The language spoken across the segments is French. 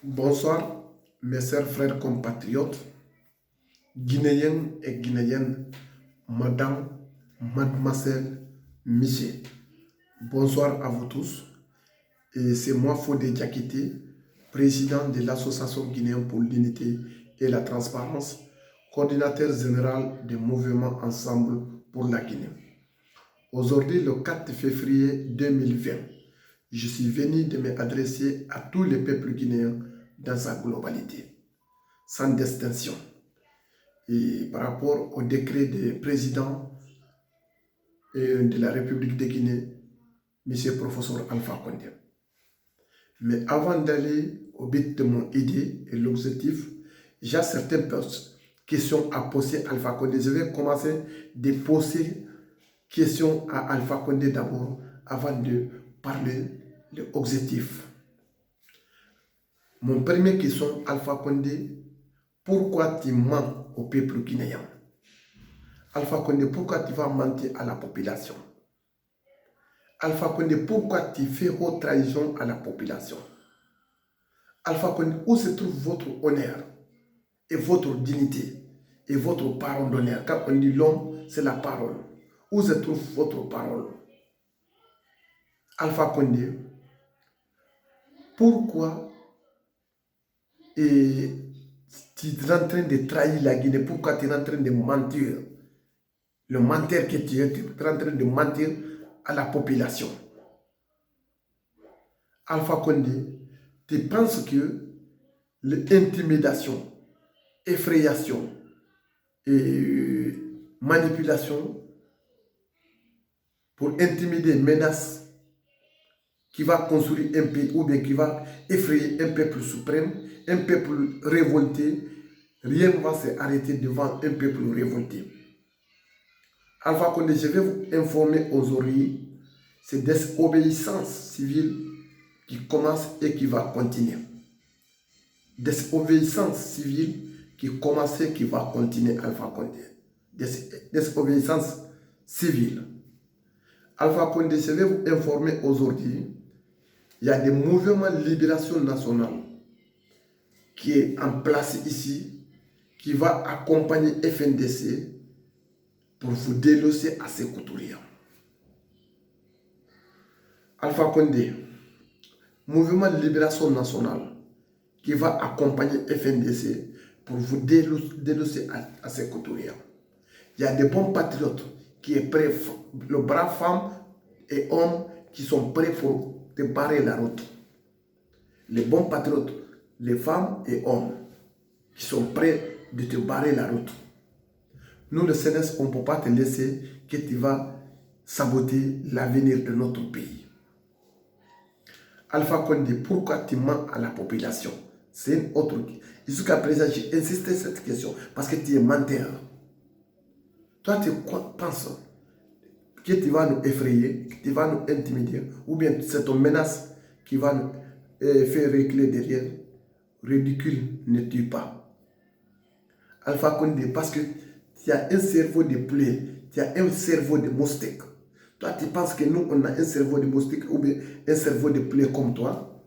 Bonsoir, mes chers frères compatriotes, Guinéens et Guinéennes, Madame, Mademoiselle, Monsieur. Bonsoir à vous tous. Et c'est moi, Fodé Diakité, président de l'Association guinéenne pour l'unité et la transparence, coordinateur général du mouvement Ensemble pour la Guinée. Aujourd'hui, le 4 février 2020, je suis venu de m'adresser à tous les peuples guinéens dans sa globalité, sans distinction. Et par rapport au décret du président de la République de Guinée, M. Professeur Alpha Condé. Mais avant d'aller au but de mon idée et l'objectif, j'ai certaines questions à poser à Alpha Condé. Je vais commencer de poser questions à Alpha Condé d'abord, avant de parler de l'objectif. Mon première question, Alpha Condé, pourquoi tu mens au peuple guinéen? Alpha Condé, pourquoi tu vas mentir à la population? Alpha Condé, pourquoi tu fais haute trahison à la population? Alpha Condé, où se trouve votre honneur et votre dignité et votre parole d'honneur? Quand on dit l'homme, c'est la parole. Où se trouve votre parole? Alpha Condé, pourquoi tu es en train de trahir la Guinée? Pourquoi tu es en train de mentir? Le menteur que tu es en train de mentir à la population. Alpha Condé, tu penses que l'intimidation, effrayation et manipulation pour intimider, menace, qui va construire un pays ou bien qui va effrayer un peuple suprême, un peuple révolté, rien ne va s'arrêter devant un peuple révolté. Alpha Condé, je vais vous informer aujourd'hui, c'est désobéissance civile qui commence et qui va continuer. Désobéissance civile qui commence et qui va continuer, Alpha Condé. Désobéissance civile. Alpha Condé, je vais vous informer aujourd'hui, il y a des mouvements de libération nationale qui est en place ici, qui va accompagner FNDC pour vous déloger à ces couturiers. Alpha Condé, mouvement de libération nationale qui va accompagner FNDC pour vous déloger à ces couturiers. Il y a des bons patriotes qui sont prêts, le bras femmes et hommes qui sont prêts pour te barrer la route. Les bons patriotes, les femmes et hommes qui sont prêts de te barrer la route. Nous, le CNS, on ne peut pas te laisser que tu vas saboter l'avenir de notre pays. Alpha Condé, pourquoi tu mens à la population? C'est une autre question. Jusqu'à présent, j'ai insisté sur cette question parce que tu es menteur. Toi, tu penses que tu vas nous effrayer, que tu vas nous intimider, ou bien c'est ton menace qui va nous faire reculer derrière. Ridicule ne tue pas. Alpha Condé, parce que tu as un cerveau de poulet, tu as un cerveau de moustique. Toi, tu penses que nous, on a un cerveau de moustique ou bien un cerveau de poulet comme toi?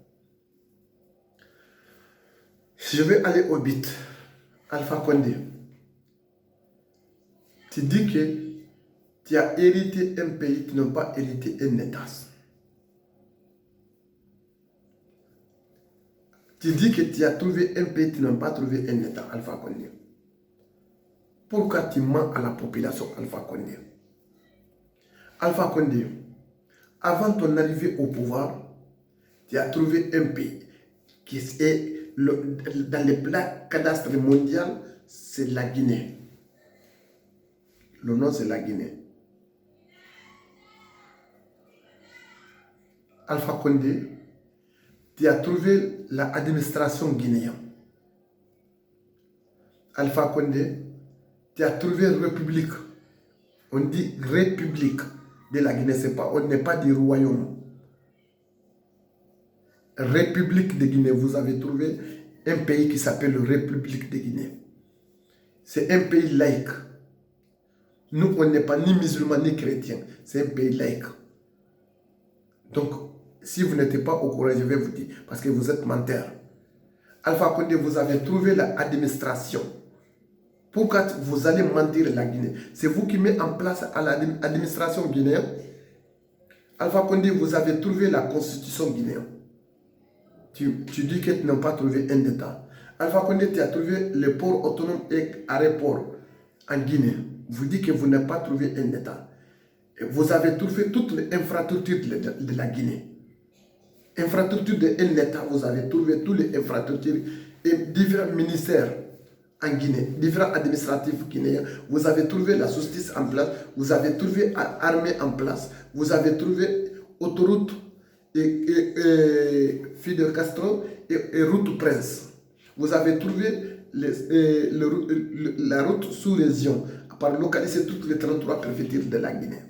Je vais aller au but. Alpha Condé, tu dis que tu as hérité un pays, tu n'as pas hérité un État. Tu dis que tu as trouvé un pays, tu n'as pas trouvé un État, Alpha Condé. Pourquoi tu mens à la population, Alpha Condé? Alpha Condé, avant ton arrivée au pouvoir, tu as trouvé un pays qui est dans le plan cadastre mondial, c'est la Guinée. Le nom, c'est la Guinée. Alpha Condé, tu as trouvé l'administration guinéenne. Alpha Condé, tu as trouvé une république. On dit république de la Guinée, on n'est pas du royaume. République de Guinée, vous avez trouvé un pays qui s'appelle République de Guinée. C'est un pays laïque. Nous, on n'est pas ni musulmans ni chrétiens. C'est un pays laïque. Donc, si vous n'êtes pas au courant, je vais vous dire, parce que vous êtes menteur. Alpha Condé, vous avez trouvé l'administration. Pourquoi vous allez mentir la Guinée? C'est vous qui mettez en place à l'administration guinéenne. Alpha Condé, vous avez trouvé la constitution guinéenne. Tu dis que tu n'as pas trouvé un État. Alpha Condé, tu as trouvé les ports autonomes et aéroports en Guinée. Vous dites que vous n'avez pas trouvé un État. Vous avez trouvé toutes les infrastructures de la Guinée. Infrastructures d'un État, vous avez trouvé toutes les infrastructures et différents ministères en Guinée, différents administratifs guinéens. Vous avez trouvé la justice en place, vous avez trouvé l'armée en place, vous avez trouvé autoroute et Fidel Castro et route Prince. Vous avez trouvé la route sous-région par localiser toutes les 33 préfectures de la Guinée.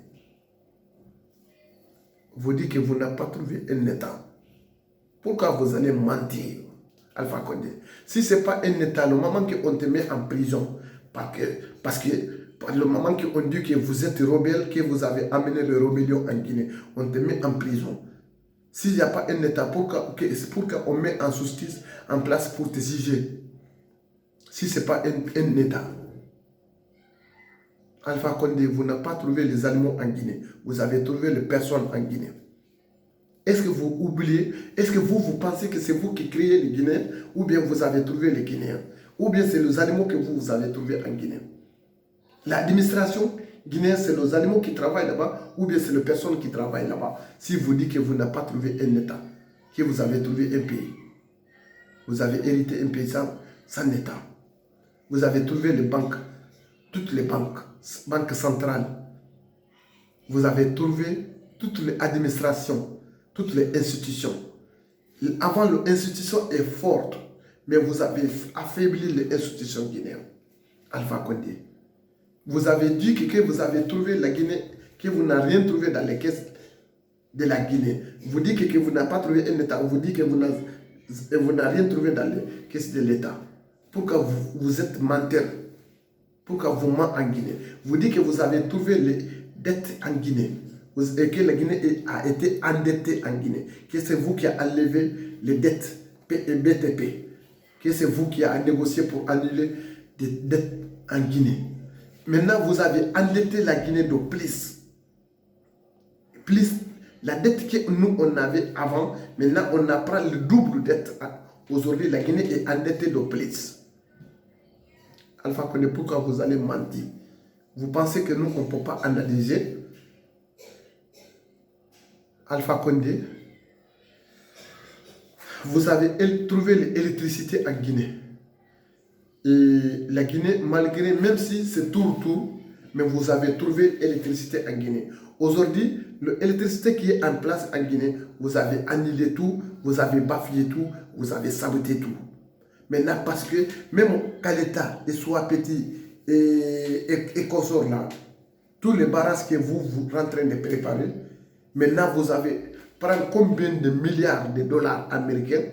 Vous dites que vous n'avez pas trouvé un État. Pourquoi vous allez mentir, Alpha Condé? Si ce n'est pas un État, le moment qu'on te met en prison, parce que le moment qu'on dit que vous êtes rebelle, que vous avez amené le rébellion en Guinée, on te met en prison. S'il n'y a pas un État, pourquoi on met en justice en place pour te juger? Si ce n'est pas un État. Alpha Condé, vous n'avez pas trouvé les animaux en Guinée. Vous avez trouvé les personnes en Guinée. Est-ce que vous oubliez? Est-ce que vous pensez que c'est vous qui créez les Guinéens? Ou bien vous avez trouvé les Guinéens? Ou bien c'est les animaux que vous avez trouvés en Guinée? L'administration guinéenne, c'est les animaux qui travaillent là-bas, ou bien c'est les personnes qui travaillent là-bas. Si vous dites que vous n'avez pas trouvé un État, que vous avez trouvé un pays, vous avez hérité un pays sans État. Vous avez trouvé les banques, toutes les banques centrales. Vous avez trouvé toutes les administrations, toutes les institutions. Avant, l'institution est forte, mais vous avez affaibli les institutions guinéennes. Alpha Condé. Vous avez dit que vous avez trouvé la Guinée, que vous n'avez rien trouvé dans les caisses de la Guinée. Vous dites que vous n'avez pas trouvé un État. Vous dites que vous n'avez rien trouvé dans les caisses de l'État. Pourquoi vous êtes menteur? Pourquoi vous mentez en Guinée? Vous dites que vous avez trouvé les dettes en Guinée. Et que la Guinée a été endettée en Guinée. Que c'est vous qui avez enlevé les dettes BTP. Que c'est vous qui avez négocié pour annuler des dettes en Guinée. Maintenant, vous avez endetté la Guinée de plus. Plus la dette que nous, on avait avant, maintenant, on apprend le double de dette. Aujourd'hui, la Guinée est endettée de plus. Alpha Condé, pourquoi vous allez mentir? Vous pensez que nous, on ne peut pas analyser? Alpha Condé, vous avez trouvé l'électricité en Guinée. Et la Guinée, malgré, même si c'est tour, mais vous avez trouvé l'électricité en Guinée. Aujourd'hui, l'électricité qui est en place en Guinée, vous avez annulé tout, vous avez bafoué tout, vous avez saboté tout. Maintenant, parce que même quand l'État soit petit et consort là, tous les barrages que vous êtes en train de préparer, maintenant vous avez prendre combien de milliards de dollars américains,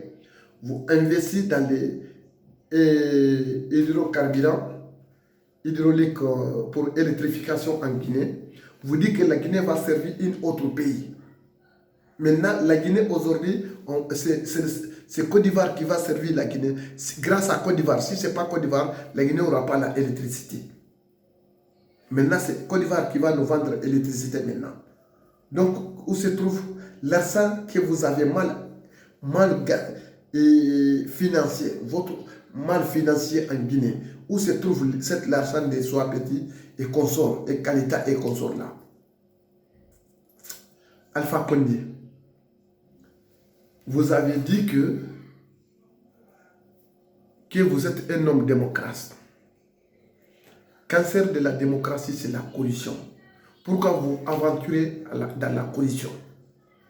vous investissez dans les hydrocarburants, hydrauliques pour électrification en Guinée. Vous dites que la Guinée va servir un autre pays. Maintenant, la Guinée aujourd'hui, c'est Côte d'Ivoire qui va servir la Guinée. Grâce à Côte d'Ivoire, si ce n'est pas Côte d'Ivoire, la Guinée n'aura pas l'électricité. Maintenant, c'est Côte d'Ivoire qui va nous vendre l'électricité maintenant. Donc, où se trouve l'argent que vous avez mal financier, votre mal financier en Guinée? Où se trouve l'argent des soi petits et consorts, et Kalita et consorts là? Alpha Condé, vous avez dit que vous êtes un homme démocrate. Cancer de la démocratie, c'est la corruption. Pourquoi vous aventurez dans la corruption?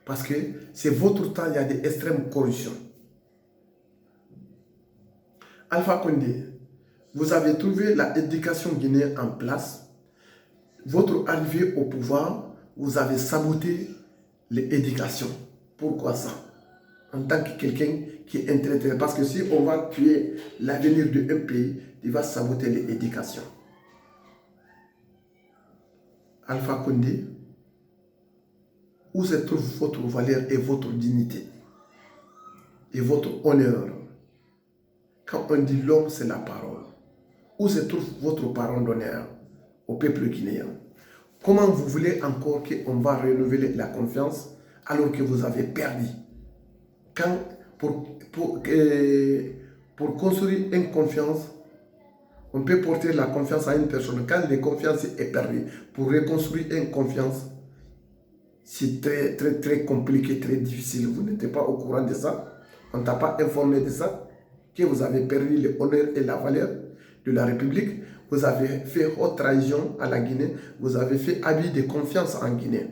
Parce que c'est votre temps, il y a des extrêmes corruptions. Alpha Condé, vous avez trouvé l'éducation guinéenne en place. Votre arrivée au pouvoir, vous avez saboté l'éducation. Pourquoi ça? En tant que quelqu'un qui est intéressé. Parce que si on va tuer l'avenir d'un pays, il va saboter l'éducation. Alpha Condé, où se trouve votre valeur et votre dignité et votre honneur? Quand on dit l'homme, c'est la parole. Où se trouve votre parole d'honneur au peuple guinéen? Comment vous voulez encore qu'on va renouveler la confiance alors que vous avez perdu? Quand, pour construire une confiance, on peut porter la confiance à une personne. Quand la confiance est perdue, pour reconstruire une confiance, c'est très, très, très compliqué, très difficile. Vous n'êtes pas au courant de ça. On ne t'a pas informé de ça. Que vous avez perdu l'honneur et la valeur de la République. Vous avez fait haute trahison à la Guinée. Vous avez fait abus de confiance en Guinée.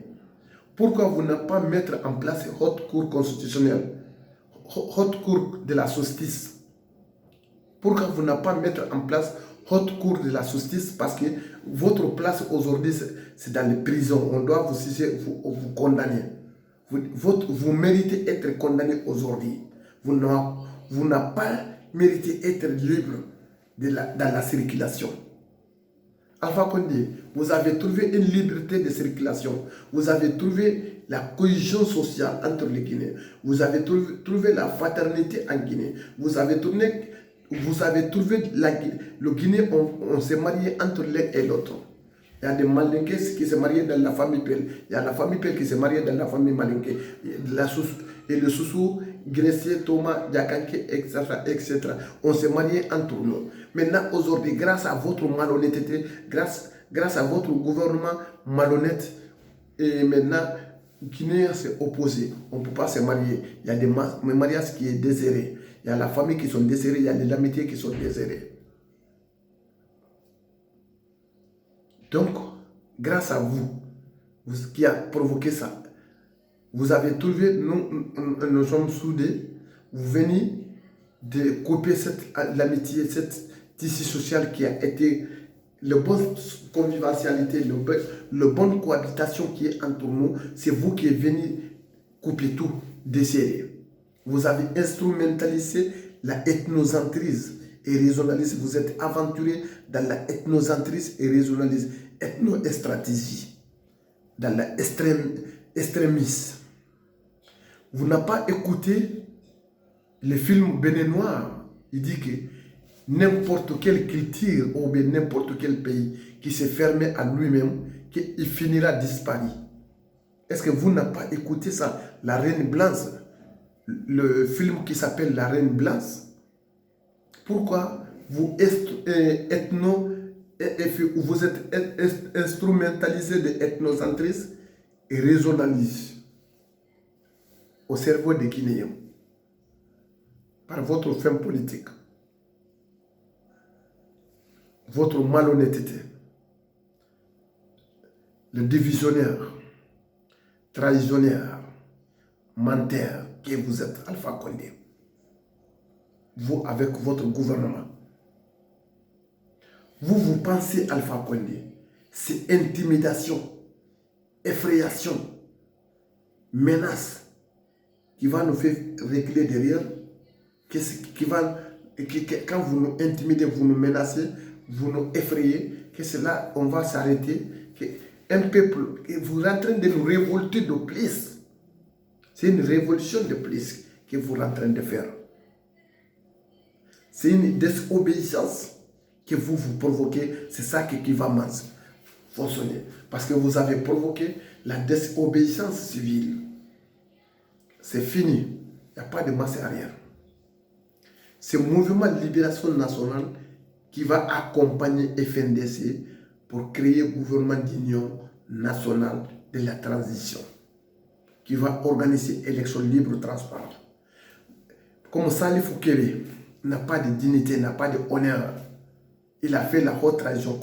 Pourquoi vous n'avez pas mettre en place une haute cour constitutionnelle, haute cour de la justice? Pourquoi vous n'avez pas mettre en place haute cour de la justice? Parce que votre place aujourd'hui, c'est dans les prisons. On doit vous condamner. Vous méritez être condamné aujourd'hui. Vous n'avez pas mérité être libre dans la circulation. Alpha Condé, vous avez trouvé une liberté de circulation. Vous avez trouvé la cohésion sociale entre les Guinéens. Vous avez trouvé la fraternité en Guinée. Vous avez trouvé le Guinée, on s'est marié entre l'un et l'autre. Il y a des Malinqués qui se marient dans la famille Pel. Il y a la famille Pel qui se marie dans la famille Malinké. Et le Soussou, Gressier, Thomas, Diakanké, etc. On s'est marié entre nous. Maintenant, aujourd'hui, grâce à votre malhonnêteté, grâce à votre gouvernement malhonnête, et maintenant, Guinée s'est opposé. On ne peut pas se marier. Il y a des mariages qui sont désirés. Il y a la famille qui sont désirées. Il y a des amitiés qui sont désirées. Donc, grâce à vous qui a provoqué ça, vous avez trouvé, nous sommes soudés, vous venez de couper l'amitié, cette tissu social qui a été la bonne convivialité, la bonne cohabitation qui est entre nous. C'est vous qui êtes venu couper tout, desserrer. Vous avez instrumentalisé la ethnocentrisme et régionalisme. Vous êtes aventuré dans la ethnocentrisme et régionalisme, ethno-stratégie, dans l'extrémisme. Vous n'avez pas écouté le film béninois. Il dit que n'importe quelle culture ou bien n'importe quel pays qui s'est fermé à lui-même, qu'il finira disparu. Est-ce que vous n'avez pas écouté ça? La Reine Blanche, le film qui s'appelle La Reine Blanche. Pourquoi vous êtes instrumentalisé de ethnocentrisme et régionalisme au cerveau des Guinéens par votre fin politique, votre malhonnêteté, le divisionnaire, trahissonnaire, menteur que vous êtes, Alpha Condé. Vous, avec votre gouvernement, vous pensez, Alpha Condé, c'est intimidation, effrayation, menace qui va nous faire reculer derrière, quand vous nous intimidez, vous nous menacez, vous nous effrayez, que c'est là on va s'arrêter, qu'un peuple, vous êtes en train de nous révolter de plus. C'est une révolution de plus que vous êtes en train de faire. C'est une désobéissance que vous provoquez. C'est ça qui va fonctionner. Parce que vous avez provoqué la désobéissance civile. C'est fini. Il n'y a pas de marche arrière. C'est le mouvement de libération nationale qui va accompagner FNDC pour créer un gouvernement d'union nationale de la transition, qui va organiser élections libres, transparentes. Comme Salif Kébé n'a pas de dignité, n'a pas d'honneur, il a fait la haute trahison,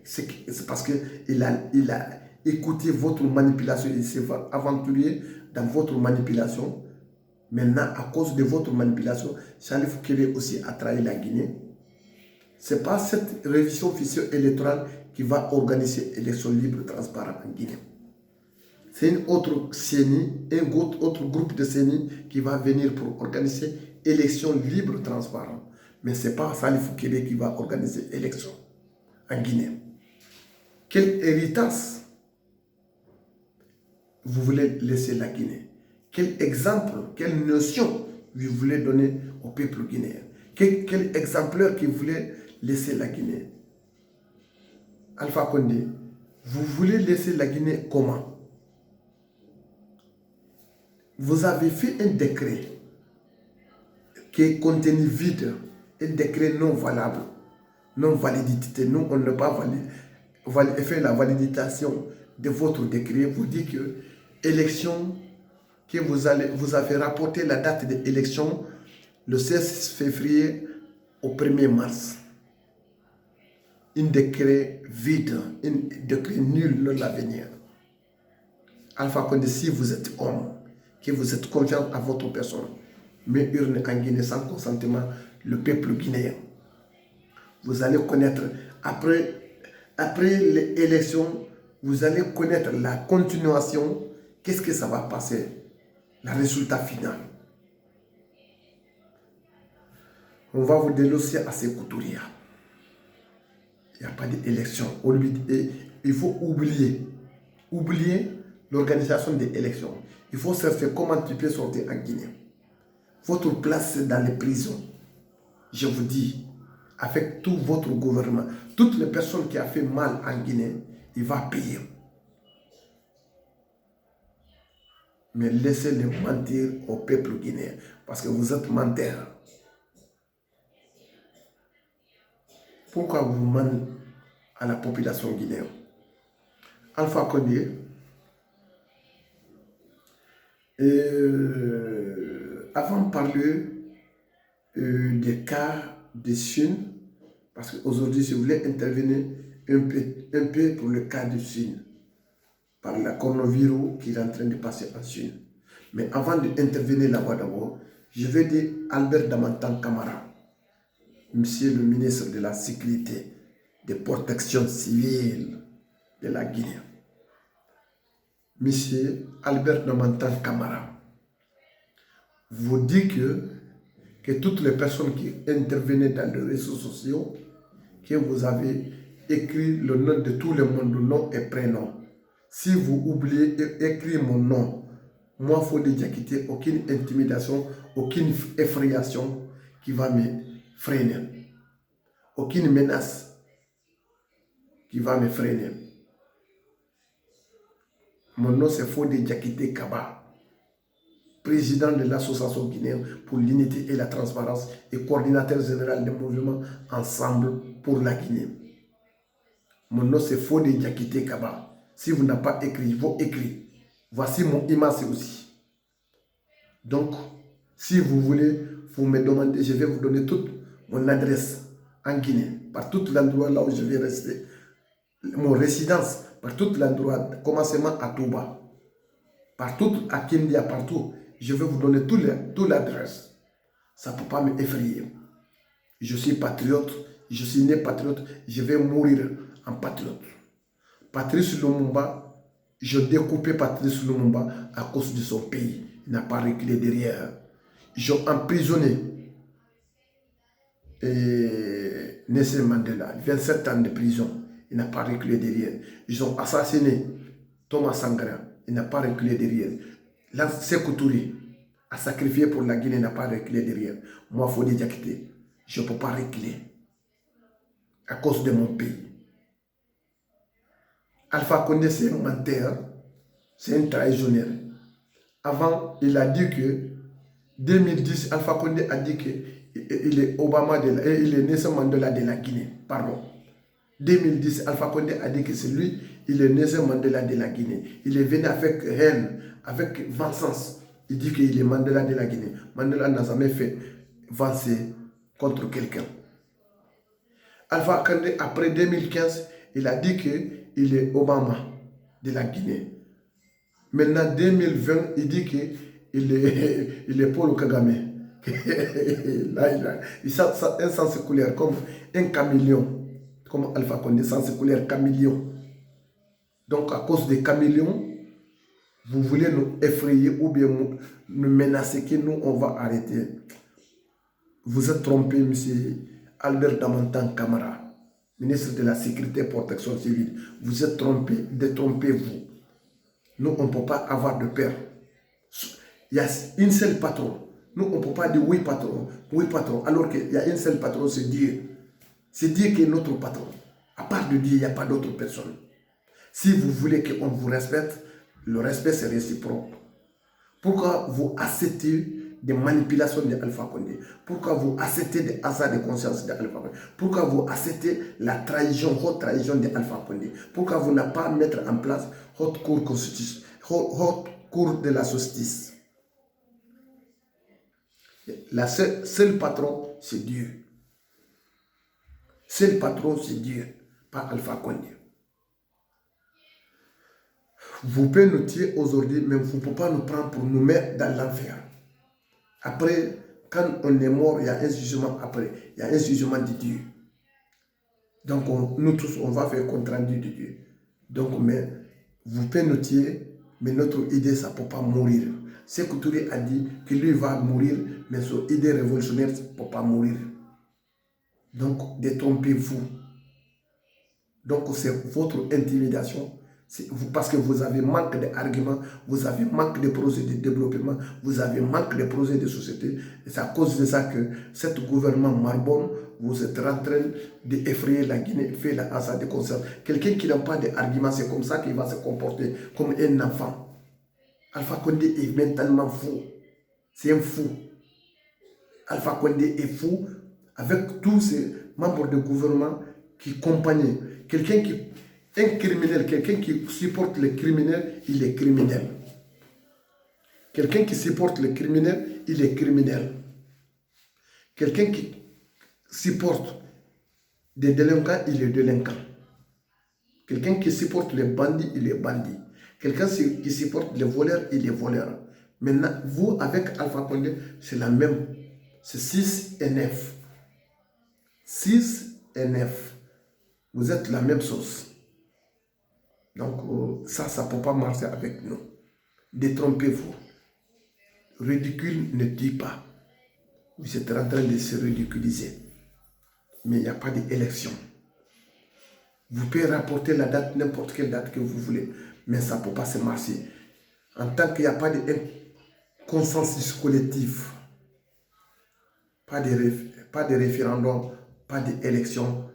c'est parce qu'il a écouté votre manipulation, il s'est aventuré dans votre manipulation. Maintenant, à cause de votre manipulation, Salif Kébé aussi a trahi la Guinée. Ce n'est pas cette révision officielle électorale qui va organiser élections libres, transparentes en Guinée. C'est une autre CENI, un autre groupe de CENI qui va venir pour organiser élections libres, transparentes. Mais ce n'est pas Salif Kébé qui va organiser élections en Guinée. Quel héritage vous voulez laisser la Guinée? Quel exemple, quelle notion vous voulez donner au peuple guinéen? Quel exemplaire qu'il voulait laisser la Guinée? Alpha Condé, vous voulez laisser la Guinée comment? Vous avez fait un décret qui est contenu vide, un décret non valable, non validité. Nous, on n'a pas fait la validation de votre décret. Vous dites que élection, que vous avez rapporté la date de l'élection le 16 février au 1er mars. Un décret vide, un décret nul dans l'avenir. Alpha Condé, si vous êtes homme, que vous êtes confiant à votre personne, mais urne en Guinée sans consentement le peuple guinéen. Vous allez connaître, après l'élection, vous allez connaître la continuation, qu'est-ce que ça va passer, le résultat final. On va vous dénoncer à ces couturiers. Il n'y a pas d'élection. Il faut oublier l'organisation des élections. Il faut chercher comment tu peux sortir en Guinée. Votre place, c'est dans les prisons. Je vous dis, avec tout votre gouvernement, toutes les personnes qui ont fait mal en Guinée, il va payer. Mais laissez-les mentir au peuple guinéen, parce que vous êtes menteurs. Pourquoi vous mentez à la population guinéenne? Alpha Condé, avant de parler des cas de Chine, parce qu'aujourd'hui, je voulais intervenir un peu pour le cas de Chine, par la coronavirus qui est en train de passer en Chine. Mais avant d'intervenir là-bas d'abord, je vais dire Albert Damantan Camara, Monsieur le ministre de la Sécurité, de Protection civile de la Guinée. Monsieur Albert Damantan Camara, vous dites que toutes les personnes qui intervenaient dans les réseaux sociaux, que vous avez écrit le nom de tout le monde, nom et prénom. Si vous oubliez d'écrire mon nom, moi, Fodé Diakité, aucune intimidation, aucune effrayation qui va me freiner. Aucune menace qui va me freiner. Mon nom, c'est Fodé Diakité Kaba, président de l'Association guinéenne pour l'unité et la transparence et coordinateur général des mouvements Ensemble pour la Guinée. Mon nom, c'est Fodé Diakité Kaba. Si vous n'avez pas écrit, il faut écrire. Voici mon image aussi. Donc, si vous voulez, vous me demandez, je vais vous donner toute mon adresse en Guinée, par tout l'endroit là où je vais rester, mon résidence, par tout l'endroit, commencement à Touba, partout à Kindia, partout, je vais vous donner toute l'adresse. Ça ne peut pas m'effrayer. Je suis patriote, je suis né patriote, je vais mourir en patriote. Patrice Lumumba, je découpais Patrice Lumumba à cause de son pays. Il n'a pas reculé derrière. Ils ont emprisonné Nelson Mandela, 27 ans de prison. Il n'a pas reculé derrière. Ils ont assassiné Thomas Sankara. Il n'a pas reculé derrière. Sékou Touré a sacrifié pour la Guinée, il n'a pas reculé derrière. Moi, Fodé Diakité, je ne peux pas reculer à cause de mon pays. Alpha Condé, c'est un menteur, c'est un trahissonneur. Avant, il a dit que 2010, Alpha Condé a dit qu'il est il est Nelson Mandela de la Guinée. Pardon. 2010, Alpha Condé a dit que c'est lui, il est Nelson Mandela de la Guinée. Il est venu avec haine, avec vengeance. Il dit qu'il est Mandela de la Guinée. Mandela n'a jamais fait avancer contre quelqu'un. Alpha Condé, après 2015, il a dit qu'il est Obama de la Guinée. Maintenant, 2020, il dit qu'il est Paul Kagame. Là, il a un sens couleur comme un caméléon. Comme Alpha Condé, sens couleur caméléon. Donc, à cause des caméléons, vous voulez nous effrayer ou bien nous menacer que nous, on va arrêter. Vous êtes trompé, monsieur Albert Damantan Camara, ministre de la Sécurité et Protection civile. Vous êtes trompé, détrompez-vous. Nous, on ne peut pas avoir de peur. Il y a une seule patron. Nous, on ne peut pas dire oui patron, alors qu'il y a un seul patron, c'est Dieu. C'est Dieu qui est notre patron. À part de Dieu, il n'y a pas d'autre personne. Si vous voulez qu'on vous respecte, le respect c'est réciproque. Pourquoi vous acceptez des manipulations de Alpha Condé? Pourquoi vous acceptez des hasards de conscience de Alpha Condé? Pourquoi vous acceptez la trahison, haute trahison de Alpha Condé? Pourquoi vous n'avez pas mettre en place haute cour constitution, haute cour de la justice? La seul patron, c'est Dieu. Seul patron, c'est Dieu, pas Alpha Condé. Vous pouvez nous tuer aujourd'hui, mais vous ne pouvez pas nous prendre pour nous mettre dans l'enfer. Après, quand on est mort, il y a un jugement après. Il y a un jugement de Dieu. Donc, nous tous, on va faire compte rendu de Dieu. Donc, mais vous pouvez nous tuer, mais notre idée, ça ne peut pas mourir. Sékou Touré a dit que lui va mourir, mais son idée révolutionnaire ne peut pas mourir. Donc, détrompez-vous. Donc, c'est votre intimidation. Parce que vous avez manque d'arguments, vous avez manque de projets de développement, vous avez manque de projets de société. Et c'est à cause de ça que ce gouvernement Marbonne, vous êtes en train d'effrayer la Guinée, fait la hasard de conscience. Quelqu'un qui n'a pas d'arguments, c'est comme ça qu'il va se comporter comme un enfant. Alpha Condé est mentalement fou. C'est un fou. Alpha Condé est fou avec tous ces membres de gouvernement qui accompagnent. Un criminel, quelqu'un qui supporte les criminels, il est criminel. Quelqu'un qui supporte les criminels, il est criminel. Quelqu'un qui supporte des délinquants, il est délinquant. Quelqu'un qui supporte les bandits, il est bandit. Quelqu'un qui supporte les voleurs, il est voleur. Maintenant, vous, avec Alpha Condé, c'est la même. C'est 6 et 9. 6 et 9. Vous êtes la même chose. Donc, ça ne peut pas marcher avec nous. Détrompez-vous. Ridicule ne dit pas. Vous êtes en train de se ridiculiser. Mais il n'y a pas d'élection. Vous pouvez rapporter la date, n'importe quelle date que vous voulez, mais ça ne peut pas se marcher. En tant qu'il n'y a pas de consensus collectif, pas de référendum, pas d'élection,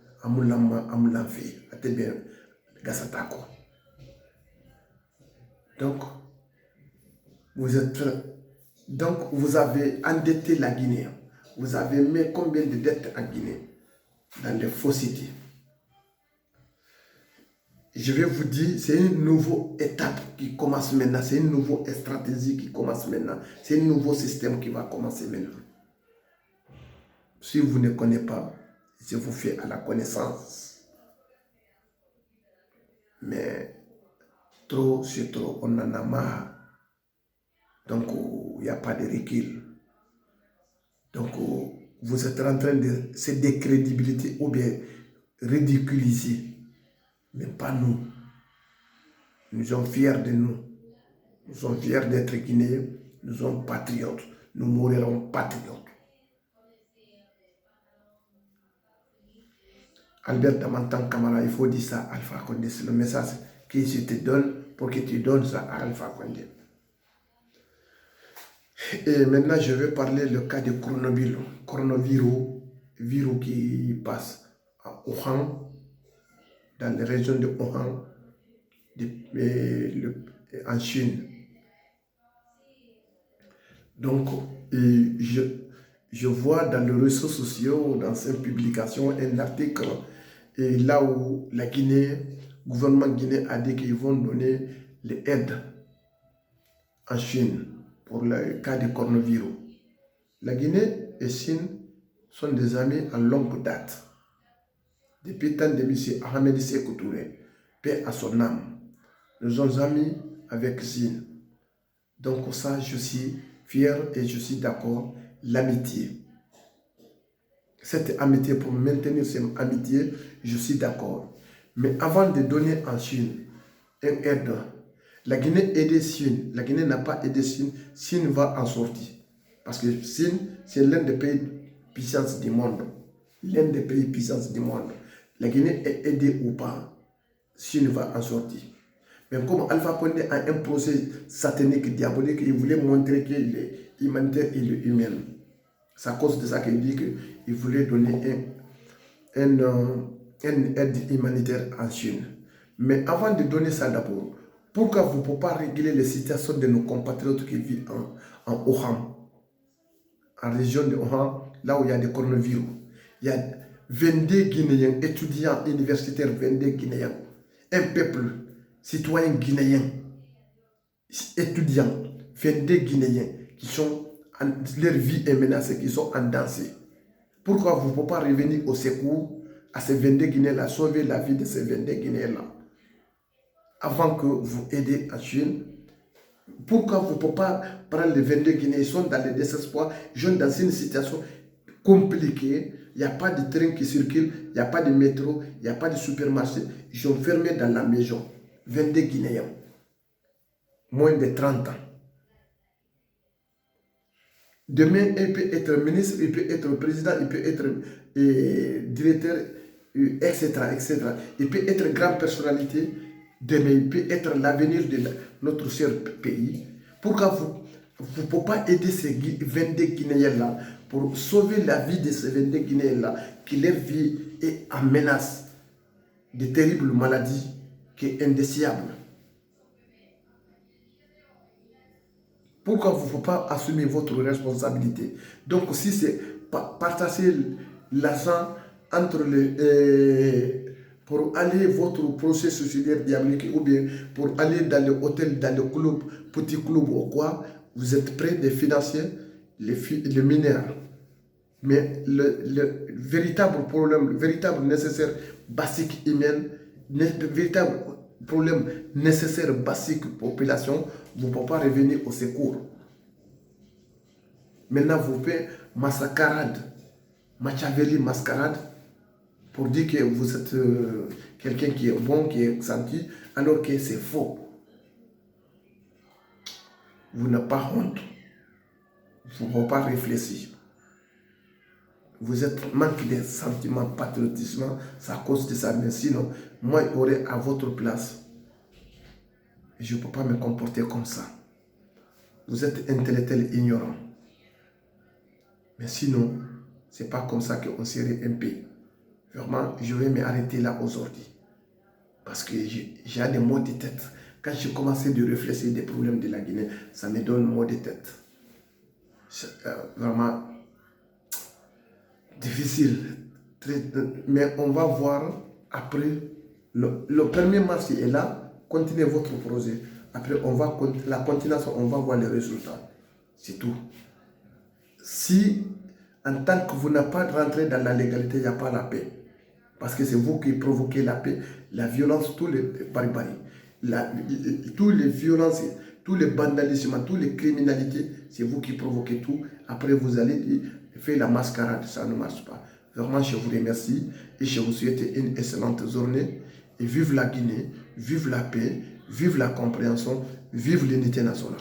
donc, vous avez endetté la Guinée. Vous avez mis combien de dettes en Guinée? Dans les faussetés. Je vais vous dire, c'est une nouvelle étape qui commence maintenant. C'est une nouvelle stratégie qui commence maintenant. C'est un nouveau système qui va commencer maintenant. Si vous ne connaissez pas, je vous fais à la connaissance. Mais trop, c'est trop. On en a marre. Donc, il n'y a pas de recul. Donc, vous êtes en train de se décrédibiliser ou bien ridiculiser. Mais pas nous. Nous sommes fiers de nous. Nous sommes fiers d'être Guinéens. Nous sommes patriotes. Nous mourrons patriotes. Albert Damantan Kamara, il faut dire ça à Alpha Condé. C'est le message que je te donne pour que tu donnes ça à Alpha Condé. Et maintenant, je vais parler le cas de coronavirus qui passe à Wuhan, dans les régions de Wuhan, en Chine. Donc, je vois dans les réseaux sociaux, dans ces publications, un article et là où la Guinée, le gouvernement guinéen a dit qu'ils vont donner les aides en Chine pour le cas du coronavirus. La Guinée et Chine sont des amis en longue date. Depuis le temps de M. Ahmed Sékou Touré, paix à son âme. Nous sommes amis avec Chine. Donc ça, je suis fier et je suis d'accord. L'amitié. Cette amitié, pour maintenir cette amitié, je suis d'accord. Mais avant de donner en Chine un aide, la Guinée aide Chine. La Guinée n'a pas aidé Chine. Chine va en sortir. Parce que Chine, c'est l'un des pays puissants du monde. L'un des pays puissants du monde. La Guinée est aidée ou pas, Chine va en sortir. Mais comme Alpha Condé a un procès satanique, diabolique, il voulait montrer qu'il est humanitaire et humain. C'est à cause de ça qu'il dit qu'il voulait donner une aide humanitaire en Chine. Mais avant de donner ça d'abord, pourquoi vous ne pouvez pas régler les situations de nos compatriotes qui vivent en Wuhan, en région de Wuhan, là où il y a des coronavirus? Il y a 22 Guinéens, étudiants universitaires, 22 Guinéens, un peuple, citoyen guinéen, étudiants, 22 Guinéens qui sont, leur vie est menacée, qui sont en danger. Pourquoi vous ne pouvez pas revenir au secours à ces 22 Guinéens-là, sauver la vie de ces 22 Guinéens-là, avant que vous aidez en Chine? Pourquoi vous ne pouvez pas prendre les 22 Guinéens? Ils sont dans le désespoir, ils sont dans une situation compliquée. Il n'y a pas de train qui circule, il n'y a pas de métro, il n'y a pas de supermarché. Ils sont fermés dans la maison. 22 Guinéens, moins de 30 ans. Demain, il peut être ministre, il peut être président, il peut être directeur, etc., etc. Il peut être grande personnalité. Demain, il peut être l'avenir de notre cher pays. Pourquoi vous ne pouvez pas aider ces 22 Guinéens-là pour sauver la vie de ces 22 Guinéens-là, qui leur vie est en menace de terribles maladies, qui est indéciable? Pourquoi vous ne pouvez pas assumer votre responsabilité? Donc, si c'est partager l'argent entre les... pour aller votre procès suicidaire diabolique, ou bien pour aller dans le hôtel, dans le club, petit club ou quoi, vous êtes prêt de financer les mineurs. Mais le véritable problème, le véritable nécessaire basique humain, le véritable problème nécessaire basique population, vous ne pouvez pas revenir au secours. Maintenant, vous faites mascarade, Machiavelli mascarade, pour dire que vous êtes quelqu'un qui est bon, qui est senti, alors que c'est faux. Vous n'avez pas honte. Vous ne pouvez pas réfléchir. Vous êtes manque de sentiments, patriotisme, c'est à cause de ça. Mais sinon, moi, j'aurais à votre place. Je ne peux pas me comporter comme ça. Vous êtes intellectuel ignorant. Mais sinon, ce n'est pas comme ça qu'on serait un pays. Vraiment, je vais m'arrêter là aujourd'hui. Parce que j'ai des maux de tête. Quand j'ai commencé de réfléchir des problèmes de la Guinée, ça me donne maux de tête. Vraiment difficile. Mais on va voir après. Le 1er mars est là. Continuez votre projet. Après, la continuation, on va voir les résultats. C'est tout. Si, en tant que vous n'avez pas rentré dans la légalité, il n'y a pas la paix. Parce que c'est vous qui provoquez la paix, la violence, tous les barbaries, toutes les violences, tous les vandalismes, toutes les criminalités, c'est vous qui provoquez tout. Après, vous allez faire la mascarade, ça ne marche pas. Vraiment, je vous remercie et je vous souhaite une excellente journée. Et vive la Guinée, vive la paix, vive la compréhension, vive l'unité nationale.